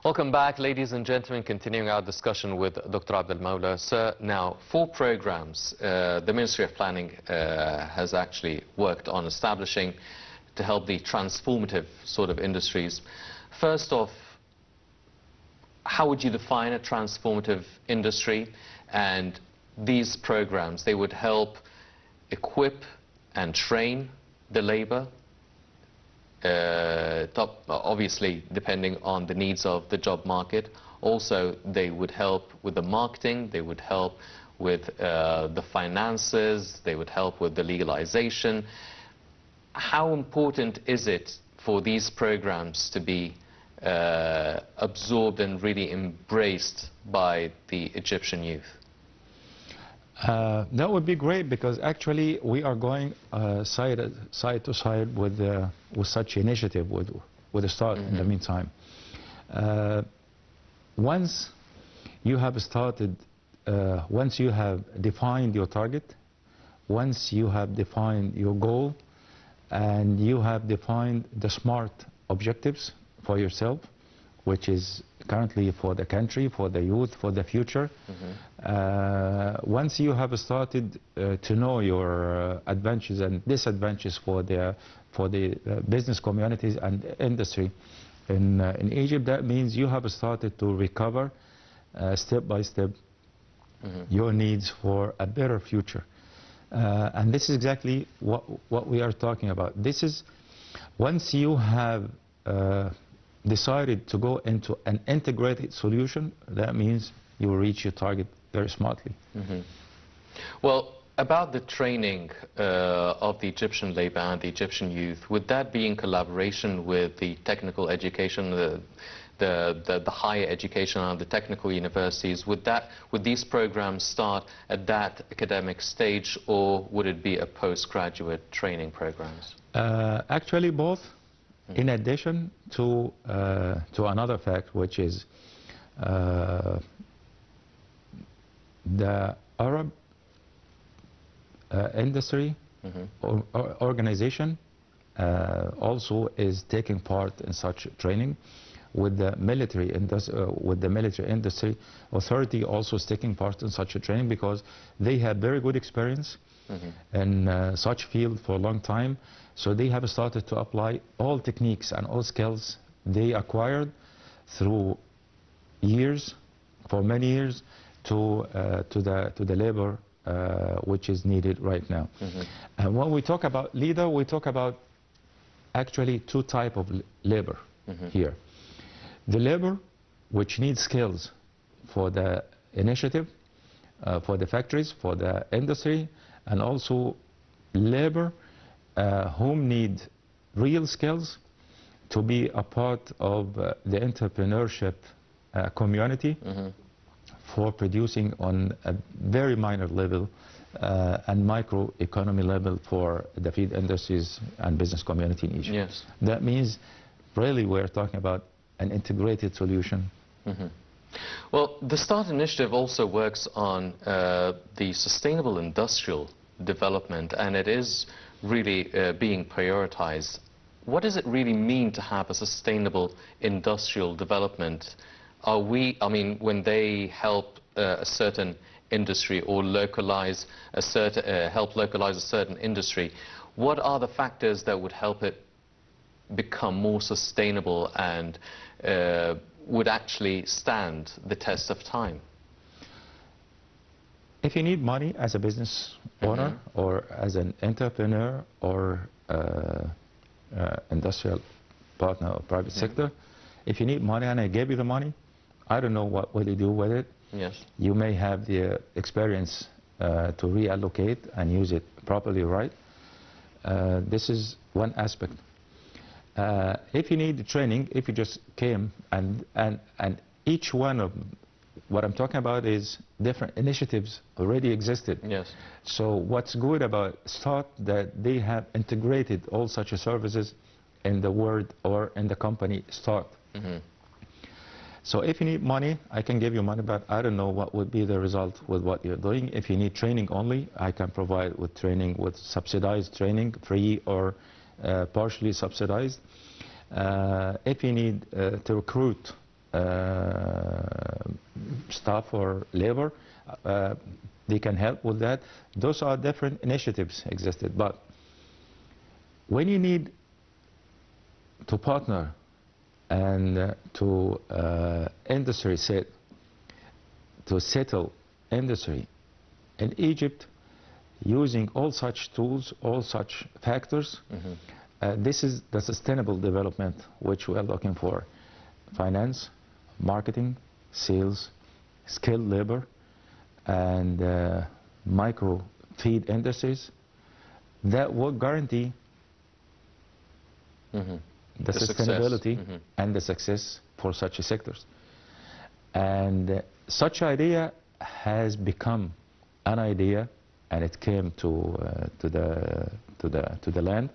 Welcome back, ladies and gentlemen, continuing our discussion with Dr. Mawla. Sir, now, 4 programs the Ministry of Planning has actually worked on establishing to help the transformative sort of industries. First off, how would you define a transformative industry? And these programs, they would help equip and train the labor, obviously depending on the needs of the job market. Also, they would help with the marketing, they would help with the finances, they would help with the legalization. How important is it for these programs to be absorbed and really embraced by the Egyptian youth? That would be great, because actually we are going side to side with such initiative, with a start in the meantime. Once you have started, once you have defined your target, once you have defined your goal, and you have defined the SMART objectives for yourself, which is currently for the country, for the youth, for the future. Once you have started to know your advantages and disadvantages for the business communities and industry in Egypt, that means you have started to recover step by step your needs for a better future. And this is exactly what we are talking about. This is, once you have decided to go into an integrated solution, that means you will reach your target very smartly. Well, about the training of the Egyptian labor and the Egyptian youth, would that be in collaboration with the technical education, the higher education and the technical universities? Would these programs start at that academic stage, or would it be a postgraduate training programs? Actually both. In addition to another fact, which is the Arab industry organization also is taking part in such training, with the military industry authority also is taking part in such a training, because they have very good experience in such field for a long time. So they have started to apply all techniques and all skills they acquired through years, for many years, to the labor which is needed right now. And when we talk about leader, we talk about actually 2 types of labor here. The labor which needs skills for the initiative, for the factories, for the industry, and also labor whom need real skills to be a part of the entrepreneurship community for producing on a very minor level and microeconomy level for the feed industries and business community in Egypt. Yes. That means really we're talking about an integrated solution. Well, the START initiative also works on the sustainable industrial development, and it is really being prioritized. What does it really mean to have a sustainable industrial development? I mean, when they help a certain industry or localize a certain, help localize a certain industry, what are the factors that would help it become more sustainable and would actually stand the test of time? If you need money as a business owner or as an entrepreneur or industrial partner or private sector, if you need money and I gave you the money, I don't know what will you do with it. Yes. You may have the experience to reallocate and use it properly, right? This is one aspect. If you need the training, if you just came and each one of what I'm talking about is different initiatives already existed. Yes. So what's good about START, that they have integrated all such services in the word or in the company START. So if you need money, I can give you money, but I don't know what would be the result with what you're doing. If you need training only, I can provide with training, with subsidized training, free or partially subsidized. If you need to recruit staff or labor, they can help with that. Those are different initiatives existed. But when you need to partner and to industry to settle industry in Egypt using all such tools, all such factors, this is the sustainable development which we are looking for. Finance, marketing, sales, skilled labor, and micro feed industries that will guarantee the sustainability and the success for such sectors. And such idea has become an idea, and it came to the land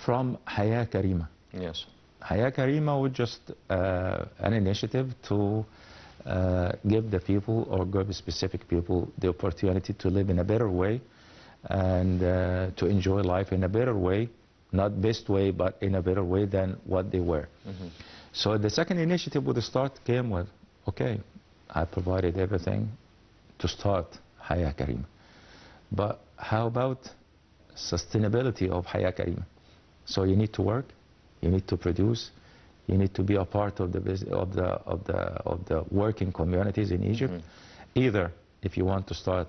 from Haya Karima. Yes. Haya Karima was just an initiative to give the people, or give specific people, the opportunity to live in a better way and to enjoy life in a better way, not best way, but in a better way than what they were. So the second initiative with the start came with, okay, I provided everything to start Haya Karima, but how about sustainability of Haya Karima? So you need to work, you need to produce, you need to be a part of the working communities in Egypt. Either if you want to start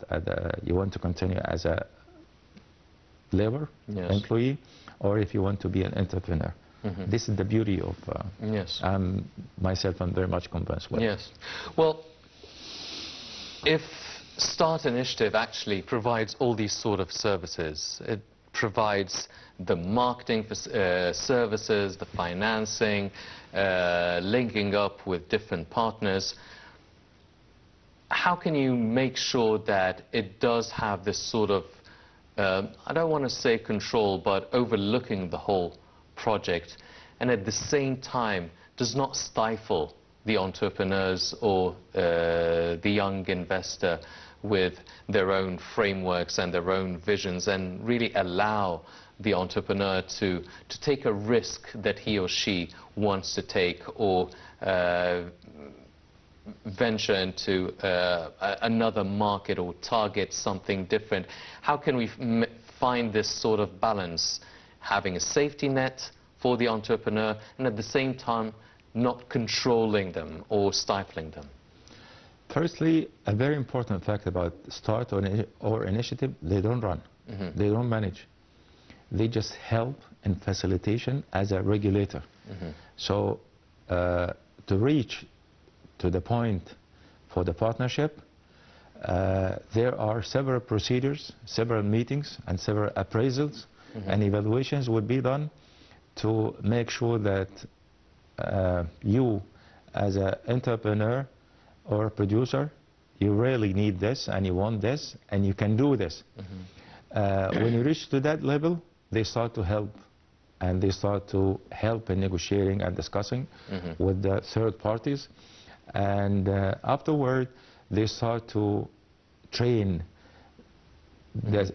you want to continue as a labor employee, or if you want to be an entrepreneur. This is the beauty of myself. I'm very much convinced with. Yes. Well, if Start Initiative actually provides all these sort of services, it provides the marketing services, the financing, linking up with different partners. How can you make sure that it does have this sort of, I don't want to say control, but overlooking the whole project, and at the same time does not stifle the entrepreneurs or the young investor with their own frameworks and their own visions, and really allow the entrepreneur to take a risk that he or she wants to take, or venture into another market or target something different? How can we find this sort of balance, having a safety net for the entrepreneur and at the same time not controlling them or stifling them? Firstly, a very important fact about Start or Initiative, they don't run, they don't manage. They just help in facilitation as a regulator. So to reach to the point for the partnership, there are several procedures, several meetings, and several appraisals and evaluations would be done to make sure that you, as an entrepreneur or a producer, you really need this and you want this and you can do this. When you reach to that level, they start to help, and they start to help in negotiating and discussing with the third parties. And afterward, they start to train the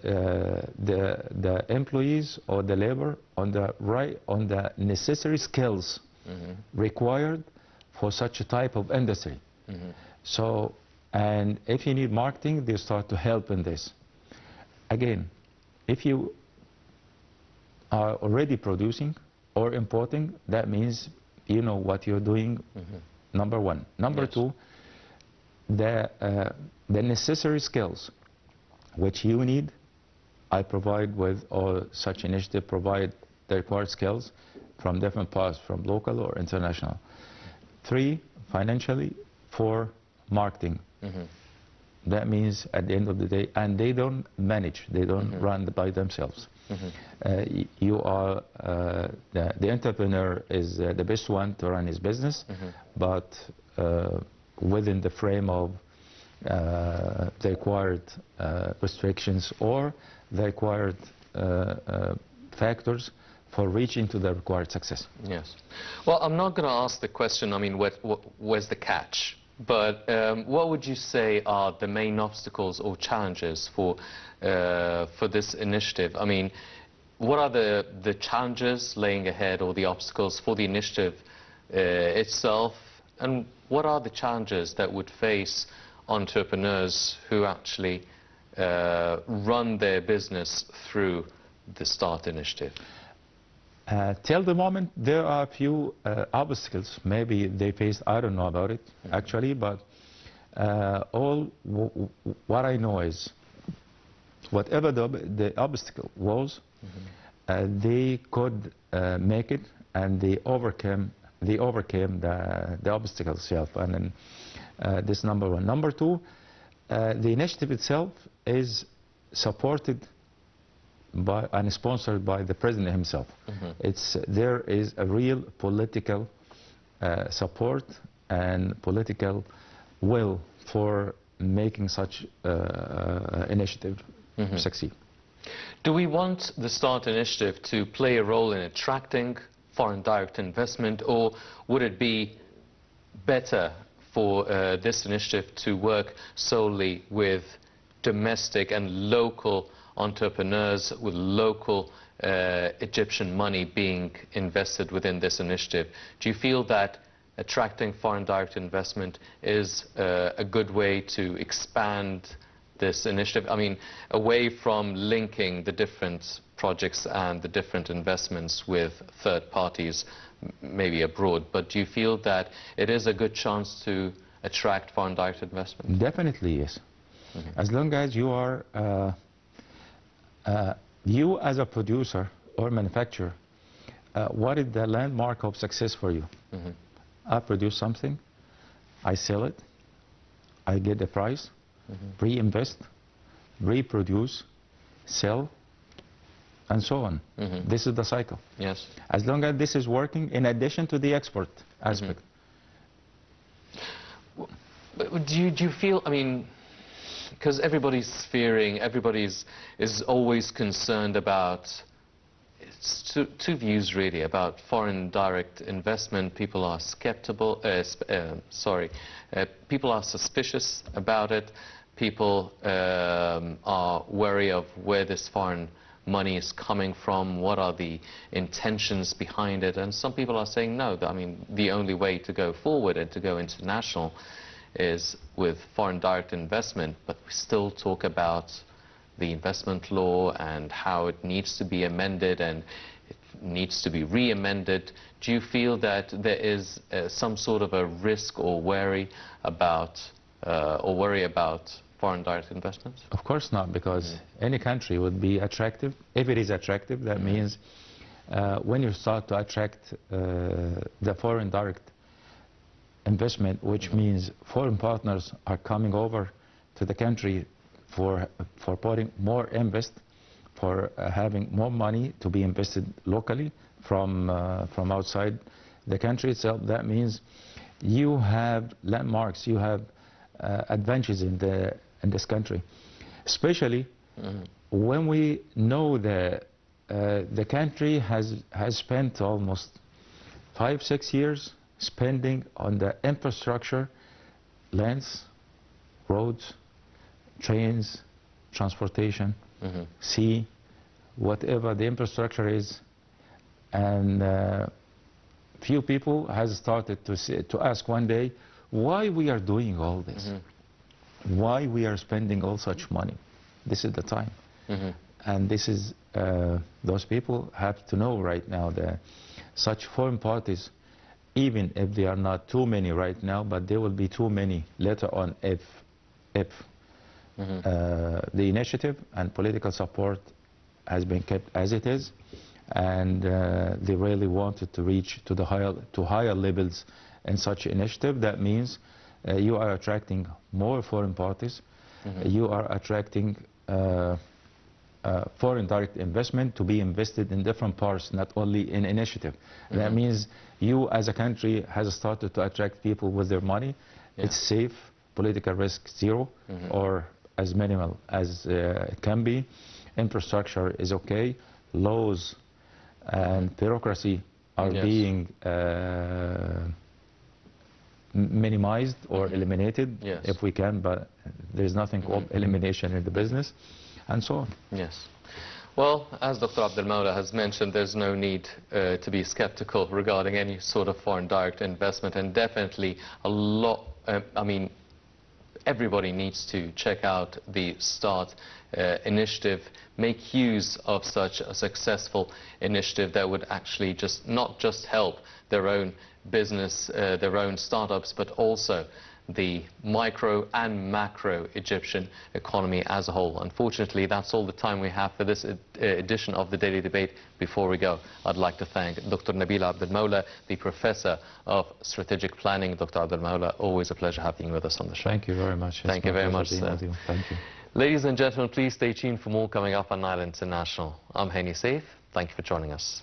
employees or the labor on the necessary skills required for such a type of industry. So, and if you need marketing, they start to help in this. Again, if you are already producing or importing, that means you know what you're doing. Number one. Number two, the necessary skills which you need, I provide with, or such initiative provide the required skills from different parts, from local or international. 3, financially. 4, marketing. That means at the end of the day, and they don't manage, they don't run by themselves. You are, the entrepreneur is the best one to run his business, but within the frame of the required restrictions or the required factors for reaching to the required success. Yes. Well, I'm not going to ask the question, I mean, where's the catch? But what would you say are the main obstacles or challenges for this initiative? I mean, what are the challenges laying ahead, or the obstacles for the initiative itself, and what are the challenges that would face entrepreneurs who actually run their business through the START initiative? Till the moment, there are a few obstacles. Maybe they face, I don't know about it, actually, but what I know is, whatever the obstacle was, they could make it, and they overcame the obstacle itself. And then, this number one. Number two, the initiative itself is supported by and sponsored by the president himself. There is a real political support and political will for making such initiative succeed. Do we want the START initiative to play a role in attracting foreign direct investment, or would it be better for this initiative to work solely with domestic and local entrepreneurs, with local Egyptian money being invested within this initiative? Do you feel that attracting foreign direct investment is a good way to expand this initiative? I mean, away from linking the different projects and the different investments with third parties, maybe abroad, but do you feel that it is a good chance to attract foreign direct investment? Definitely, yes. As long as you are, you as a producer or manufacturer, what is the landmark of success for you? I produce something, I sell it, I get the price, reinvest, reproduce, sell, and so on. This is the cycle. Yes. As long as this is working, in addition to the export aspect. But do you feel, I mean, because everybody's fearing, is always concerned about, it's two views really, about foreign direct investment. People are skeptical, people are suspicious about it. People are wary of where this foreign money is coming from, what are the intentions behind it, and some people are saying no, I mean, the only way to go forward and to go international is with foreign direct investment, but we still talk about the investment law and how it needs to be amended and it needs to be re-amended. Do you feel that there is some sort of a risk or worry about foreign direct investments? Of course not, because any country would be attractive. If it is attractive, that means when you start to attract the foreign direct investment, which means foreign partners are coming over to the country for putting more for having more money to be invested locally from outside the country itself. That means you have landmarks, you have advantages in this country, especially when we know that the country has spent almost 5-6 years spending on the infrastructure, lands, roads, trains, transportation, sea, whatever the infrastructure is, and few people has started to ask one day why we are doing all this, why we are spending all such money. This is the time, and this is those people have to know right now that such foreign parties, even if they are not too many right now, but there will be too many later on if the initiative and political support has been kept as it is, and they really wanted to reach to higher levels in such initiative. That means you are attracting more foreign parties, you are attracting foreign direct investment to be invested in different parts, not only in initiative. That means you as a country has started to attract people with their money. It's safe, political risk zero, or as minimal as it can be. Infrastructure is okay, laws and bureaucracy are being minimized or eliminated if we can, but there's nothing called elimination in the business, and so on. Yes. Well, as Dr. Mawla has mentioned, there's no need to be skeptical regarding any sort of foreign direct investment, and definitely a lot, everybody needs to check out the START initiative, make use of such a successful initiative that would actually not just help their own business, their own startups, but also the micro and macro Egyptian economy as a whole. Unfortunately, that's all the time we have for this edition of the Daily Debate. Before we go, I'd like to thank Dr. Nabil Mawla, the Professor of Strategic Planning. Dr. Mawla, always a pleasure having you with us on the show. Thank you very much. Thank you very much, sir. Thank you. Ladies and gentlemen, please stay tuned for more coming up on Nile International. I'm Hani Saif. Thank you for joining us.